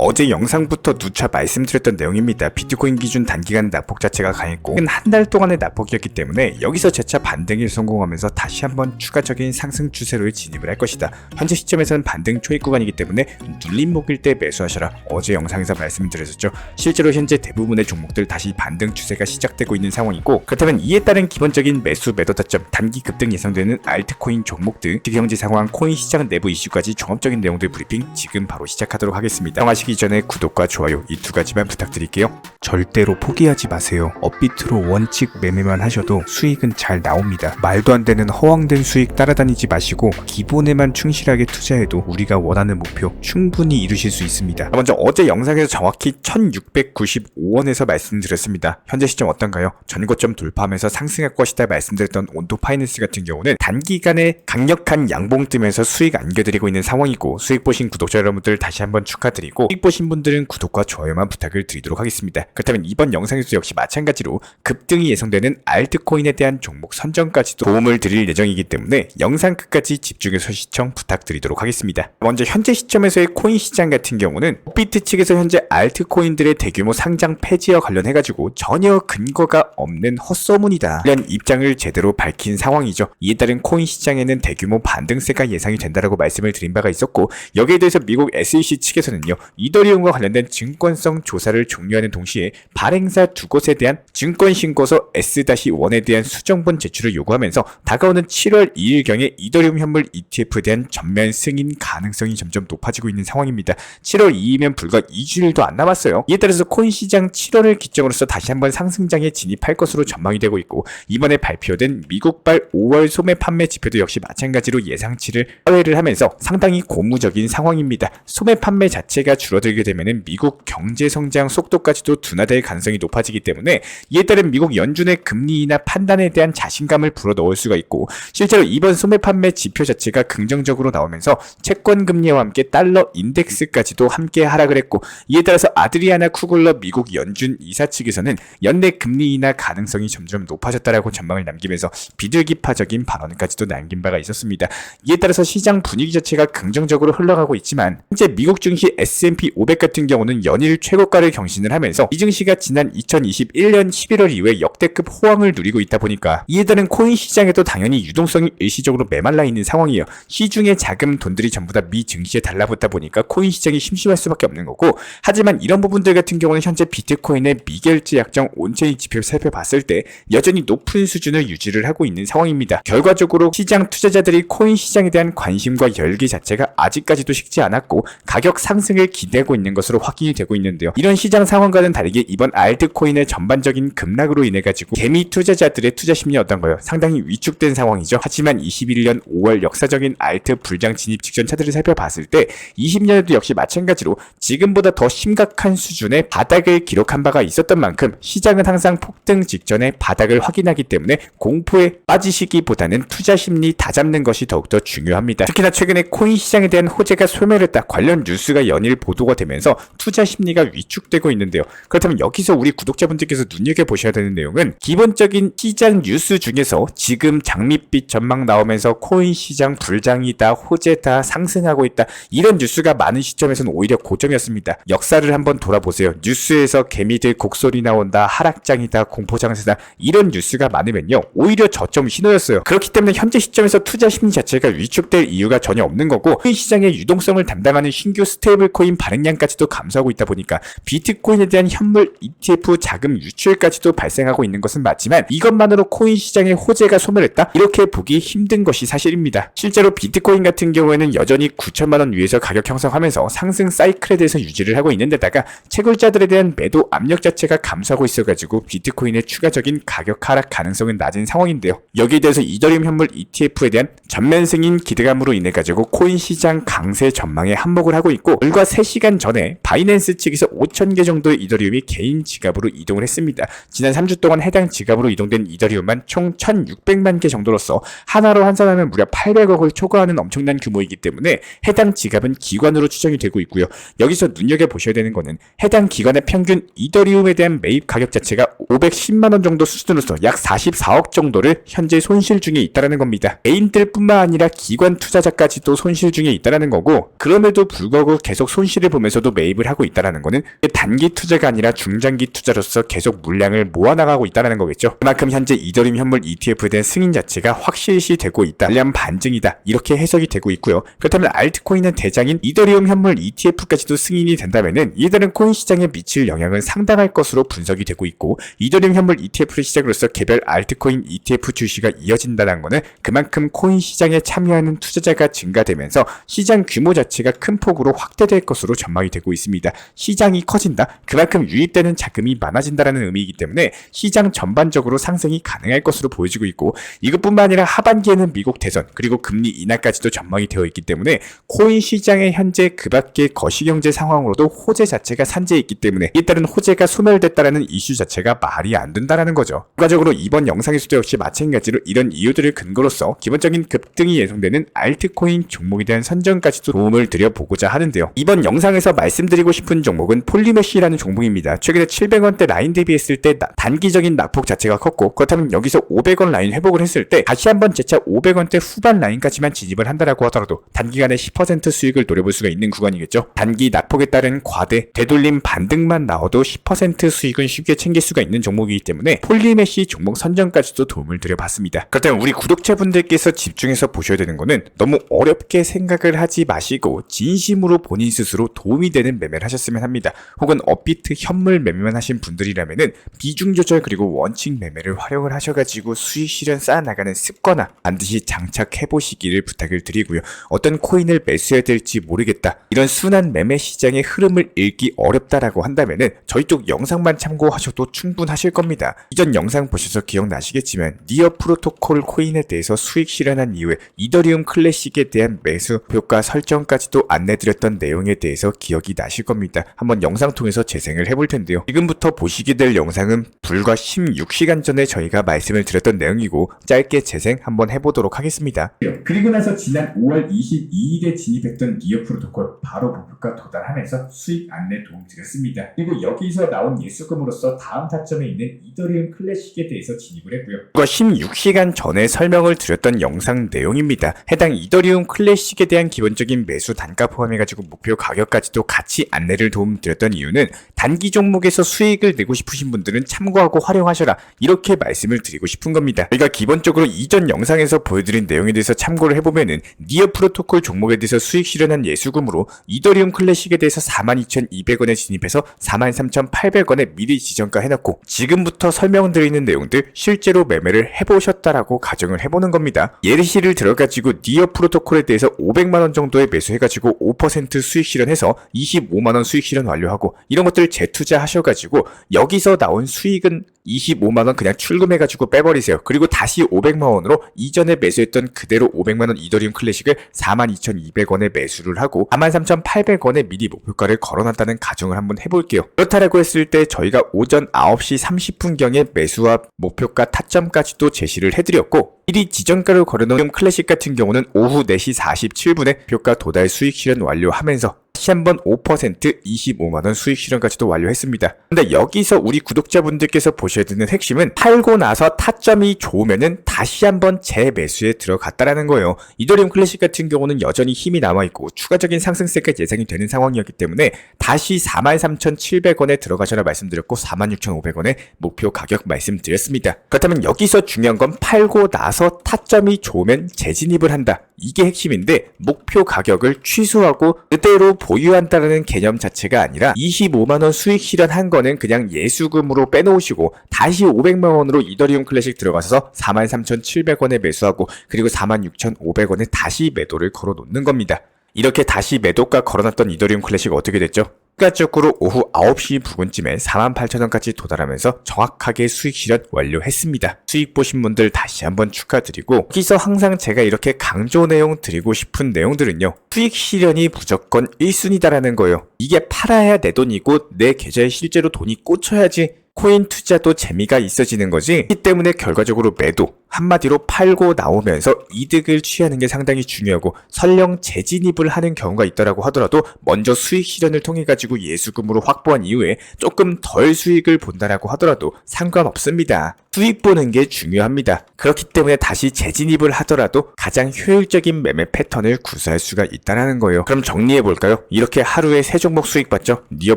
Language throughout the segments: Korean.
어제 영상부터 누차 말씀드렸던 내용입니다. 비트코인 기준 단기간 낙폭 자체가 강했고 한 달 동안의 낙폭이었기 때문에 여기서 재차 반등에 성공하면서 다시 한번 추가적인 상승 추세로의 진입을 할 것이다. 현재 시점에서는 반등 초입 구간이기 때문에 눌림목일 때 매수하셔라. 어제 영상에서 말씀드렸었죠. 실제로 현재 대부분의 종목들 다시 반등 추세가 시작되고 있는 상황이고, 그렇다면 이에 따른 기본적인 매수 매도 타점, 단기 급등 예상되는 알트코인 종목들, 현재 상황, 코인 시장 내부 이슈까지 종합적인 내용들 브리핑 지금 바로 시작하도록 하겠습니다. 하시기 전에 구독과 좋아요 이 두 가지만 부탁드릴게요. 절대로 포기하지 마세요. 업비트로 원칙 매매만 하셔도 수익은 잘 나옵니다. 말도 안 되는 허황된 수익 따라다니지 마시고 기본에만 충실하게 투자해도 우리가 원하는 목표 충분히 이루실 수 있습니다. 먼저 어제 영상에서 정확히 1695원에서 말씀드렸습니다. 현재 시점 어떤가요? 전고점 돌파하면서 상승할 것이다 말씀드렸던 온도 파이낸스 같은 경우는 단기간에 강력한 양봉 뜨면서 수익 안겨드리고 있는 상황이고, 수익 보신 구독자 여러분들 다시 한번 축하드리고, 수익 보신 분들은 구독과 좋아요만 부탁을 드리도록 하겠습니다. 그렇다면 이번 영상에서 역시 마찬가지로 급등이 예상되는 알트코인에 대한 종목 선정까지도 도움을 드릴 예정이기 때문에 영상 끝까지 집중해서 시청 부탁드리도록 하겠습니다. 먼저 현재 시점에서의 코인 시장 같은 경우는 업비트 측에서 현재 알트코인들의 대규모 상장 폐지와 관련해가지고 전혀 근거가 없는 헛소문이다 이런 입장을 제대로 밝힌 상황이죠. 이에 따른 코인 시장에는 대규모 반등세가 예상이 된다라고 말씀을 드린 바가 있었고, 여기에 대해서 미국 SEC 측에서는요, 이더리움과 관련된 증권성 조사를 종료하는 동시에 발행사 두 곳에 대한 증권신고서 S-1에 대한 수정본 제출을 요구하면서 다가오는 7월 2일경에 이더리움 현물 ETF에 대한 전면 승인 가능성이 점점 높아지고 있는 상황입니다. 7월 2일이면 불과 2주일도 안 남았어요. 이에 따라서 코인 시장 7월을 기점으로서 다시 한번 상승장에 진입할 것으로 전망이 되고 있고, 이번에 발표된 미국발 5월 소매 판매 지표도 역시 마찬가지로 예상치를 하회를 하면서 상당히 고무적인 상황입니다. 소매 판매 자체가 줄어들게 되면 미국 경제 성장 속도까지도 둔화될 가능성이 높아지기 때문에 이에 따른 미국 연준의 금리나 판단에 대한 자신감을 불어넣을 수가 있고, 실제로 이번 소매 판매 지표 자체가 긍정적으로 나오면서 채권 금리와 함께 달러 인덱스까지도 함께 하락을 했고, 이에 따라서 아드리아나 쿠글러 미국 연준 이사 측에서는 연내 금리 인하 가능성이 점점 높아졌다라고 전망을 남기면서 비둘기파적인 발언까지도 남긴 바가 있었습니다. 이에 따라서 시장 분위기 자체가 긍정적으로 흘러가고 있지만, 현재 미국 증시 S&P 500 같은 경우는 연일 최고가를 경신을 하면서 이 증시가 지난 2021년 11월 이후에 역대급 호황을 누리고 있다 보니까 이에 따른 코인 시장에도 당연히 유동성이 일시적으로 메말라 있는 상황이에요. 시중의 자금 돈들이 전부 다 미 증시에 달라붙다 보니까 코인 시장이 심심할 수밖에 없는 거고, 하지만 이런 부분들 같은 경우는 현재 비트코인의 미결제 약정 온체인 지표를 살펴봤을 때 여전히 높은 수준을 유지를 하고 있는 상황입니다. 결과적으로 시장 투자자들이 코인 시장에 대한 관심과 열기 자체가 아직까지도 식지 않았고 가격 상승을 기대하고 있는 것으로 확인이 되고 있는데요. 이런 시장 상황과는 다르게 이번 알트코인의 전반적인 급락으로 인해 가지고 개미 투자자들의 투자 심리 어떤가요? 상당히 위축된 상황이죠. 하지만 21년 5월 역사적인 알트 불장 진입 직전 차트를 살펴봤을 때 20년에도 역시 마찬가지로 지금보다 더 심각한 수준의 바닥을 기록한 바가 있었던 만큼 시장은 항상 폭등 직전에 바닥을 확인하기 때문에 공포에 빠지시기보다는 투자 심리 다잡는 것이 더욱더 중요합니다. 특히나 최근에 코인 시장에 대한 호재가 소멸했다 관련 뉴스가 연일 보도가 되면서 투자 심리가 위축되고 있는데요. 그렇다면 여기서 우리 구독자분들께서 눈여겨보셔야 되는 내용은 기본적인 시장 뉴스 중에서 지금 장밋빛 전망 나오면서 코인 시장 불장이다, 호재다, 상승하고 있다 이런 뉴스가 많은 시점에서는 오히려 고점이었습니다. 역사를 한번 돌아보세요. 뉴스에서 개미들 곡소리 나온다, 하락장이다, 공포장세다 이런 뉴스가 많으면요 오히려 저점 신호였어요. 그렇기 때문에 현재 시점에서 투자 심리 자체가 위축될 이유가 전혀 없는 거고, 코인 시장의 유동성을 담당하는 신규 스테이블 코인 발행량까지도 감소하고 있다 보니까 비트코인에 대한 현물 ETF 자금 유출까지도 발생하고 있는 것은 맞지만 이것만으로 코인 시장의 호재가 소멸했다? 이렇게 보기 힘든 것이 사실입니다. 실제로 비트코인 같은 경우에는 여전히 9천만원 위에서 가격 형성하면서 상승 사이클에 대해서 유지를 하고 있는 데다가 채굴자들에 대한 매도 압력 자체가 감소하고 있어가지고 비트코인의 추가적인 가격 하락 가능성은 낮은 상황인데요. 여기에 대해서 이더리움 현물 ETF에 대한 전면 승인 기대감으로 인해 가지고 코인 시장 강세 전망에 한몫을 하고 있고, 불과 3시간 전에 바이낸스 측에서 5,000개 정도의 이더리움이 개인 지갑으로 이동을 했습니다. 지난 3주 동안 해당 지갑으로 이동된 이더리움만 총 1,600만 개 정도로서 하나로 환산하면 무려 800억을 초과하는 엄청난 규모이기 때문에 해당 지갑은 기관으로 추정이 되고 있고요. 여기서 눈여겨보셔야 되는 거는 해당 기관의 평균 이더리움에 대한 매입 가격 자체가 510만원 정도 수준으로서 약 44억 정도를 현재 손실 중에 있다는 겁니다. 개인들뿐만 아니라 기관 투자자까지도 손실 중에 있다는 거고, 그럼에도 불구하고 계속 손실을 보면서도 매입을 하고 있다는 것은 단기 투자가 아니라 중장기 투자로서 계속 물량을 모아나가고 있다는 거겠죠. 그만큼 현재 이더리움 현물 ETF에 대한 승인 자체가 확실시 되고 있다, 물량 반증이다, 이렇게 해석이 되고 있고요. 그렇다면 알트코인은 대장인 이더리움 현물 ETF까지도 승인이 된다면은 이들은 코인 시장에 미칠 영향은 상당할 것으로 분석이 되고 있고, 이더리움 현물 ETF를 시작으로서 개별 알트코인 ETF 출시가 이어진다는 것은 그만큼 코인 시장에 참여하는 투자자가 증가되면서 시장 규모 자체가 큰 폭으로 확대될 것으로 전망이 되고 있습니다. 시장이 커진다, 그만큼 유입되는 자금이 많아진다는 의미이기 때문에 시장 전반적으로 상승이 가능할 것으로 보여지고 있고, 이것뿐만 아니라 하반기에는 미국 대선 그리고 금리 인하까지도 전망이 되어 있기 때문에 코인 시장의 현재 그 밖의 거시경제 상황으로도 호재 자체가 산재해 있기 때문에 이에 따른 호재가 소멸됐다라는 이슈 자체가 말이 안 된다는 거죠. 추가적으로 이번 영상에서도 역시 마찬가지로 이런 이유들을 근거로서 기본적인 급등이 예상되는 알트코인 종목에 대한 선정까지도 도움을 드려보고자 하는데요. 이번 영상에서 말씀드리고 싶은 종목은 폴리메쉬라는 종목입니다. 최근에 700원대 라인 대비했을 때 단기적인 낙폭 자체가 컸고, 그렇다면 여기서 500원 라인 회복을 했을 때 다시 한번 재차 500원대 후반 라인까지만 진입을 한다라고 하더라도 단기간에 10% 수익을 노려볼 수가 있는 구간이겠죠. 단기 낙폭에 따른 과대, 되돌림 반등만 나와도 10% 수익은 쉽게 챙길 수가 있는 종목이기 때문에 폴리메쉬 종목 선정까지도 도움을 드려봤습니다. 그렇다면 우리 구독자분들께서 집중해서 보셔야 되는 거는 너무 어렵게 생각을 하지 마시고 진심으로 본인 스스로 도움이 되는 매매를 하셨으면 합니다. 혹은 업비트 현물 매매만 하신 분들이라면은 비중 조절 그리고 원칙 매매를 활용을 하셔가지고 수익 실현 쌓아나가는 습관화 반드시 장착해 보시기를 부탁을 드리고요. 어떤 코인을 매수해야 될지 모르겠다, 이런 순환 매매 시장의 흐름을 읽기 어렵다라고 한다면은 저희 쪽 영상만 참고하셔도 충분하실 겁니다. 이전 영상 보셔서 기억나시겠지만 니어 프로토콜 코인에 대해서 수익 실현한 이후에 이더리움 클래식에 대한 매수 효과 설정까지도 안내드렸던 내용에 대해서 기억이 나실 겁니다. 한번 영상 통해서 재생을 해볼 텐데요. 지금부터 보시게 될 영상은 불과 16시간 전에 저희가 말씀을 드렸던 내용이고 짧게 재생 한번 해보도록 하겠습니다. 그리고 나서 지난 5월 22일에 진입했던 니어 프로토콜 바로 목표가 도달하면서 수익 안내 도움 드렸습니다. 그리고 여기서 나온 예수금으로서 다음 타점에 있는 이더리움 클래식에 대해서 진입을 했고요. 그거 16시간 전에 설명을 드렸던 영상 내용입니다. 해당 이더리움 클래식에 대한 기본적인 매수 단가 포함해가지고 목표 가격까지도 같이 안내를 도움 드렸던 이유는 단기 종목에서 수익을 내고 싶으신 분들은 참고하고 활용하셔라, 이렇게 말씀을 드리고 싶은 겁니다. 저희가 기본적으로 이전 영상에서 보여드린 내용에 대해서 참고를 해보면은 니어 프로토콜 종목에 대해서 수익 실현한 예수금으로 이더리움 클래식에 대해서 42,200원에 진입해서 43,800원에 미리 지정가 해놓고 지금부터 설명드리는 내용들 실제로 매매를 해보셨다라고 가정을 해보는 겁니다. 예시를 들어가지고 니어 프로토콜에 대해서 500만원 정도에 매수해가지고 5% 수익 실현해서 25만원 수익 실현 완료하고 이런 것들 재투자 하셔가지고 여기서 나온 수익은 25만원 그냥 출금해가지고 빼버리세요. 그리고 다시 500만원으로 이전에 매수했던 그대로 500만원 이더리움 클래식을 42,200원에 매수를 하고 43,800원에 미리 목표가를 걸어놨다는 가정을 한번 해볼게요. 그렇다라고 했을 때 저희가 오전 9시 30분경에 매수와 목표가 타점까지도 제시를 해드렸고, 미리 지정가를 걸어놓은 클래식 같은 경우는 오후 4시 47분에 목표가 도달 수익 실현 완료하면서 다시 한번 5% 25만원 수익 실현까지도 완료했습니다. 근데 여기서 우리 구독자분들께서 보셔야 되는 핵심은 팔고 나서 타점이 좋으면은 다시 한번 재매수에 들어갔다라는 거예요. 이더리움 클래식 같은 경우는 여전히 힘이 남아있고 추가적인 상승세가 예상이 되는 상황이었기 때문에 다시 43,700원에 들어가셔라 말씀드렸고 46,500원에 목표 가격 말씀드렸습니다. 그렇다면 여기서 중요한 건 팔고 나서 타점이 좋으면 재진입을 한다, 이게 핵심인데 목표 가격을 취소하고 그대로 보유한다는 개념 자체가 아니라 25만원 수익 실현한 거는 그냥 예수금으로 빼놓으시고 다시 500만원으로 이더리움 클래식 들어가서 43,700원에 매수하고 그리고 46,500원에 다시 매도를 걸어 놓는 겁니다. 이렇게 다시 매도가 걸어놨던 이더리움 클래식 어떻게 됐죠? 추가적으로 오후 9시 부근쯤에 48,000원까지 도달하면서 정확하게 수익 실현 완료했습니다. 수익 보신 분들 다시 한번 축하드리고, 여기서 항상 제가 이렇게 강조 내용 드리고 싶은 내용들은요, 수익 실현이 무조건 1순위다라는 거예요. 이게 팔아야 내 돈이고 내 계좌에 실제로 돈이 꽂혀야지 코인 투자도 재미가 있어지는 거지. 이 때문에 결과적으로 매도, 한마디로 팔고 나오면서 이득을 취하는 게 상당히 중요하고, 설령 재진입을 하는 경우가 있더라고 하더라도 먼저 수익 실현을 통해 가지고 예수금으로 확보한 이후에 조금 덜 수익을 본다라고 하더라도 상관없습니다. 수익 보는 게 중요합니다. 그렇기 때문에 다시 재진입을 하더라도 가장 효율적인 매매 패턴을 구사할 수가 있다는 거예요. 그럼 정리해볼까요? 이렇게 하루에 3종목 수익 봤죠? 니어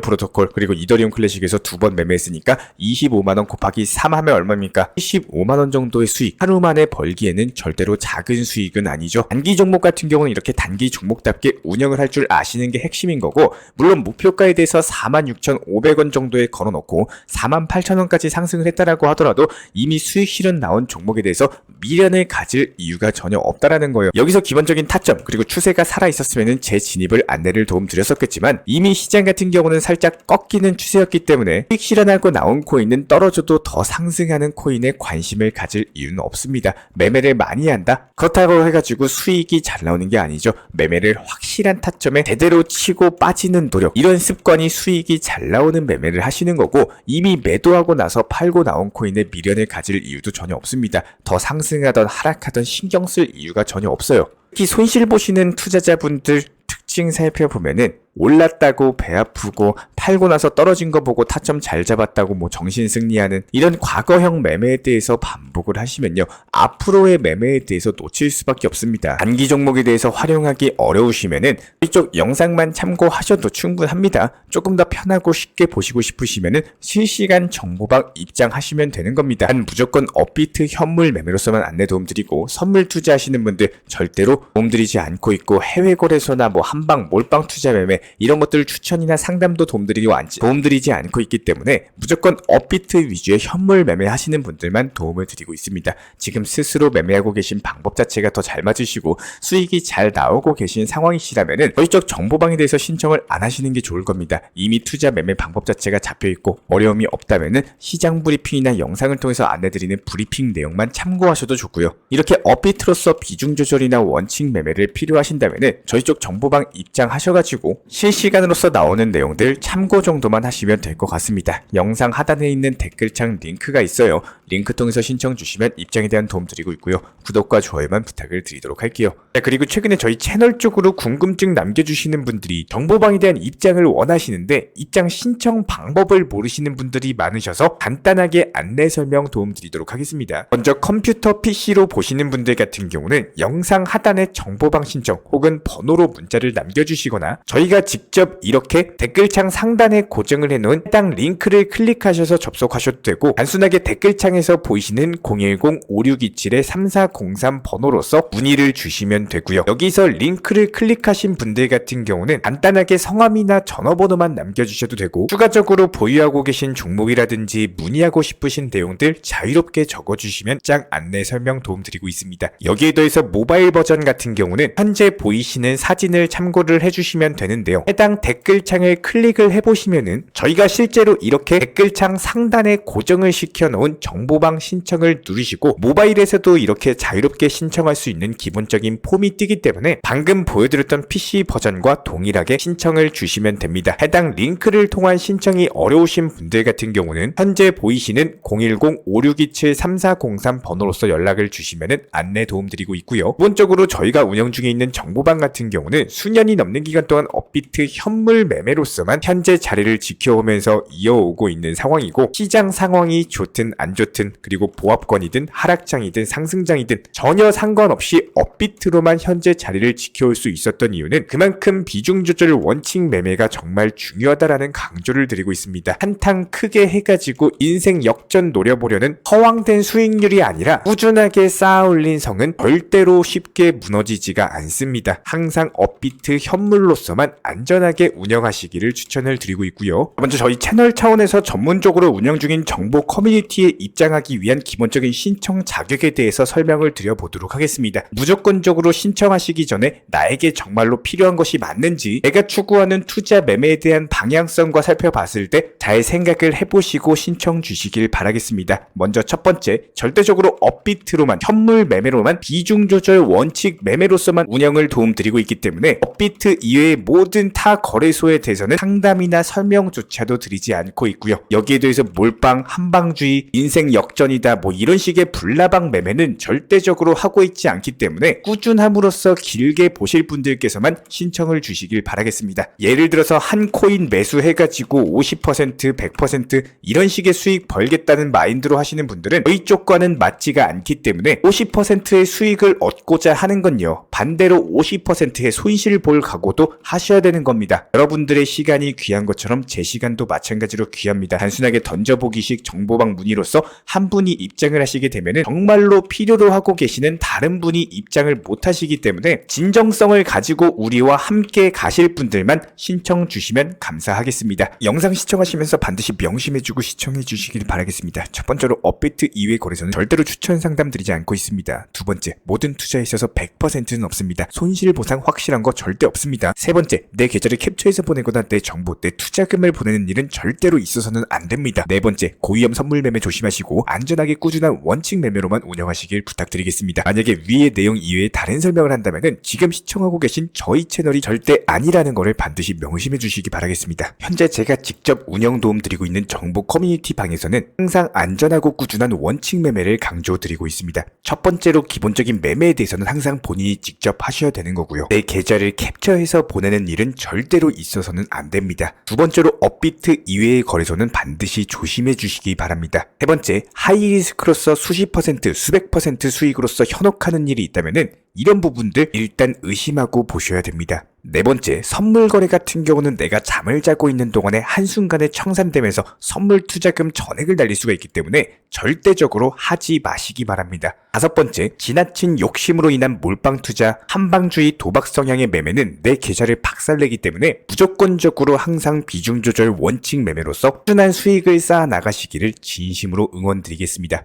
프로토콜 그리고 이더리움 클래식에서 2번 매매했으니까 25만원 곱하기 3 하면 얼마입니까? 75만원 정도의 수익. 하루 만에 벌기에는 절대로 작은 수익은 아니죠. 단기 종목 같은 경우는 이렇게 단기 종목답게 운영을 할 줄 아시는 게 핵심인 거고, 물론 목표가에 대해서 46,500원 정도에 걸어놓고 48,000원까지 상승을 했다라고 하더라도 이미 수익 실현 나온 종목에 대해서 미련을 가질 이유가 전혀 없다라는 거예요. 여기서 기본적인 타점 그리고 추세가 살아있었으면 재진입을 안내를 도움드렸었겠지만 이미 시장 같은 경우는 살짝 꺾이는 추세였기 때문에 수익 실현하고 나온 코인은 떨어져도 더 상승하는 코인에 관심을 가질 이유는 없습니다. 매매를 많이 한다? 그렇다고 해가지고 수익이 잘 나오는 게 아니죠. 매매를 확실한 타점에 제대로 치고 빠지는 노력, 이런 습관이 수익이 잘 나오는 매매를 하시는 거고, 이미 매도하고 나서 팔고 나온 코인에 미련을 가질 이유도 전혀 없습니다. 더 상승하던 하락하던 신경 쓸 이유가 전혀 없어요. 특히 손실 보시는 투자자분들 특징 살펴보면은 올랐다고 배 아프고 팔고 나서 떨어진 거 보고 타점 잘 잡았다고 뭐 정신 승리하는 이런 과거형 매매에 대해서 반복을 하시면요, 앞으로의 매매에 대해서 놓칠 수밖에 없습니다. 단기 종목에 대해서 활용하기 어려우시면은 이쪽 영상만 참고하셔도 충분합니다. 조금 더 편하고 쉽게 보시고 싶으시면은 실시간 정보방 입장하시면 되는 겁니다. 단 무조건 업비트 현물 매매로서만 안내 도움드리고, 선물 투자하시는 분들 절대로 도움드리지 않고 있고, 해외 거래소나 뭐 한방 몰빵 투자 매매 이런 것들 추천이나 상담도 도움드리지 않고 있기 때문에 무조건 업비트 위주의 현물 매매하시는 분들만 도움을 드리고 있습니다. 지금 스스로 매매하고 계신 방법 자체가 더 잘 맞으시고 수익이 잘 나오고 계신 상황이시라면은 저희 쪽 정보방에 대해서 신청을 안 하시는 게 좋을 겁니다. 이미 투자 매매 방법 자체가 잡혀있고 어려움이 없다면은 시장 브리핑이나 영상을 통해서 안내드리는 브리핑 내용만 참고하셔도 좋고요. 이렇게 업비트로서 비중 조절이나 원칙 매매를 필요하신다면은 저희 쪽 정보방 입장하셔가지고 실시간으로서 나오는 내용들 참고 정도만 하시면 될 것 같습니다. 영상 하단에 있는 댓글창 링크가 있어요. 링크 통해서 신청 주시면 입장에 대한 도움 드리고 있고요. 구독과 좋아요만 부탁을 드리도록 할게요. 자, 그리고 최근에 저희 채널 쪽으로 궁금증 남겨주시는 분들이 정보방에 대한 입장을 원하시는데 입장 신청 방법을 모르시는 분들이 많으셔서 간단하게 안내 설명 도움 드리도록 하겠습니다. 먼저 컴퓨터 PC로 보시는 분들 같은 경우는 영상 하단에 정보방 신청 혹은 번호로 문자를 남겨주시거나 저희가 직접 이렇게 댓글창 상단에 고정을 해놓은 해당 링크를 클릭하셔서 접속하셔도 되고, 단순하게 댓글창에서 보이시는 010-5627-3403 번호로서 문의를 주시면 되고요. 여기서 링크를 클릭하신 분들 같은 경우는 간단하게 성함이나 전화번호만 남겨주셔도 되고, 추가적으로 보유하고 계신 종목이라든지 문의하고 싶으신 내용들 자유롭게 적어주시면 짱 안내 설명 도움드리고 있습니다. 여기에 더해서 모바일 버전 같은 경우는 현재 보이시는 사진을 참고를 해주시면 되는데요. 해당 댓글창을 클릭을 해보시면은 저희가 실제로 이렇게 댓글창 상단에 고정을 시켜놓은 정보방 신청을 누르시고 모바일에서도 이렇게 자유롭게 신청할 수 있는 기본적인 폼이 뜨기 때문에 방금 보여드렸던 PC 버전과 동일하게 신청을 주시면 됩니다. 해당 링크를 통한 신청이 어려우신 분들 같은 경우는 현재 보이시는 010-5627-3403 번호로서 연락을 주시면은 안내 도움드리고 있고요. 기본적으로 저희가 운영 중에 있는 정보방 같은 경우는 수년이 넘는 기간 동안 업비트 현물 매매로서만 현재 자리를 지켜오면서 이어오고 있는 상황이고, 시장 상황이 좋든 안 좋든 그리고 보합권이든 하락장이든 상승장이든 전혀 상관없이 업비트로만 현재 자리를 지켜올 수 있었던 이유는 그만큼 비중 조절 원칙 매매가 정말 중요하다라는 강조를 드리고 있습니다. 한탕 크게 해가지고 인생 역전 노려보려는 허황된 수익률이 아니라 꾸준하게 쌓아올린 성은 절대로 쉽게 무너지지가 않습니다. 항상 업비트 현물로서만 안전하게 운영하시기를 추천을 드리고 있고요. 먼저 저희 채널 차원에서 전문적으로 운영 중인 정보 커뮤니티에 입장하기 위한 기본적인 신청 자격에 대해서 설명을 드려보도록 하겠습니다. 무조건적으로 신청하시기 전에 나에게 정말로 필요한 것이 맞는지, 내가 추구하는 투자 매매에 대한 방향성과 살펴봤을 때 잘 생각을 해보시고 신청 주시길 바라겠습니다. 먼저 첫 번째, 절대적으로 업비트로만 현물 매매로만 비중 조절 원칙 매매로서만 운영을 도움드리고 있기 때문에 업비트 이외의 모든 타 거래소에 대해서는 상담이나 설명조차도 드리지 않고 있고요. 여기에 대해서 몰빵, 한방주의, 인생 상승 역전이다 뭐 이런 식의 불나방 매매는 절대적으로 하고 있지 않기 때문에 꾸준함으로써 길게 보실 분들께서만 신청을 주시길 바라겠습니다. 예를 들어서 한 코인 매수해가지고 50%, 100% 이런 식의 수익 벌겠다는 마인드로 하시는 분들은 저희 쪽과는 맞지가 않기 때문에 50%의 수익을 얻고자 하는 건요, 반대로 50%의 손실을 볼 각오도 하셔야 되는 겁니다. 여러분들의 시간이 귀한 것처럼 제 시간도 마찬가지로 귀합니다. 단순하게 던져보기식 정보방 문의로서 한 분이 입장을 하시게 되면 정말로 필요로 하고 계시는 다른 분이 입장을 못 하시기 때문에 진정성을 가지고 우리와 함께 가실 분들만 신청 주시면 감사하겠습니다. 영상 시청하시면서 반드시 명심해주고 시청해 주시길 바라겠습니다. 첫 번째로 업비트 이외의 거래소는 절대로 추천 상담 드리지 않고 있습니다. 두 번째, 모든 투자에 있어서 100%는 없습니다. 손실 보상 확실한 거 절대 없습니다. 세 번째, 내 계좌를 캡처해서 보내거나 내 정보, 내 투자금을 보내는 일은 절대로 있어서는 안 됩니다. 네 번째, 고위험 선물 매매 조심하시고 안전하게 꾸준한 원칙 매매로만 운영하시길 부탁드리겠습니다. 만약에 위의 내용 이외에 다른 설명을 한다면 지금 시청하고 계신 저희 채널이 절대 아니라는 것을 반드시 명심해 주시기 바라겠습니다. 현재 제가 직접 운영 도움 드리고 있는 정보 커뮤니티 방에서는 항상 안전하고 꾸준한 원칙 매매를 강조드리고 있습니다. 첫 번째로 기본적인 매매에 대해서는 항상 본인이 직접 하셔야 되는 거고요. 내 계좌를 캡처해서 보내는 일은 절대로 있어서는 안 됩니다. 두 번째로 업비트 이외의 거래소는 반드시 조심해 주시기 바랍니다. 세 번째, 하이리스크로서 수십 퍼센트, 수백 퍼센트 수익으로서 현혹하는 일이 있다면은 이런 부분들 일단 의심하고 보셔야 됩니다. 네 번째, 선물 거래 같은 경우는 내가 잠을 자고 있는 동안에 한순간에 청산되면서 선물 투자금 전액을 날릴 수가 있기 때문에 절대적으로 하지 마시기 바랍니다. 다섯 번째, 지나친 욕심으로 인한 몰빵 투자, 한방주의 도박 성향의 매매는 내 계좌를 박살내기 때문에 무조건적으로 항상 비중 조절 원칙 매매로서 꾸준한 수익을 쌓아 나가시기를 진심으로 응원드리겠습니다.